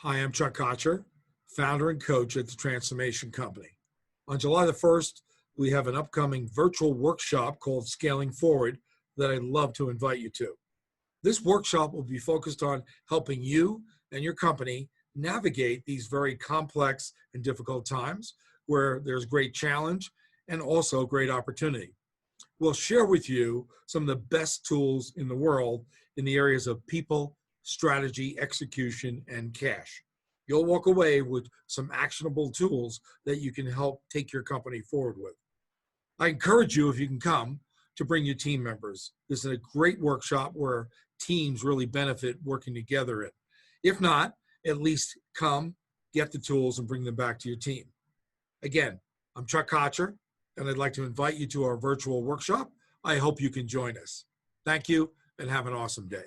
Hi, I'm Chuck Kocher, founder and coach at the Transformation Company. On July the 1st, we have an upcoming virtual workshop called Scaling Forward that I'd love to invite you to. This workshop will be focused on helping you and your company navigate these very complex and difficult times where there's great challenge and also great opportunity. We'll share with you some of the best tools in the world in the areas of people, strategy, execution, and cash. You'll walk away with some actionable tools that you can help take your company forward with. I encourage you, if you can come, to bring your team members. This is a great workshop where teams really benefit working together in. If not, at least come, get the tools, and bring them back to your team. Again, I'm Chuck Kocher, and I'd like to invite you to our virtual workshop. I hope you can join us. Thank you, and have an awesome day.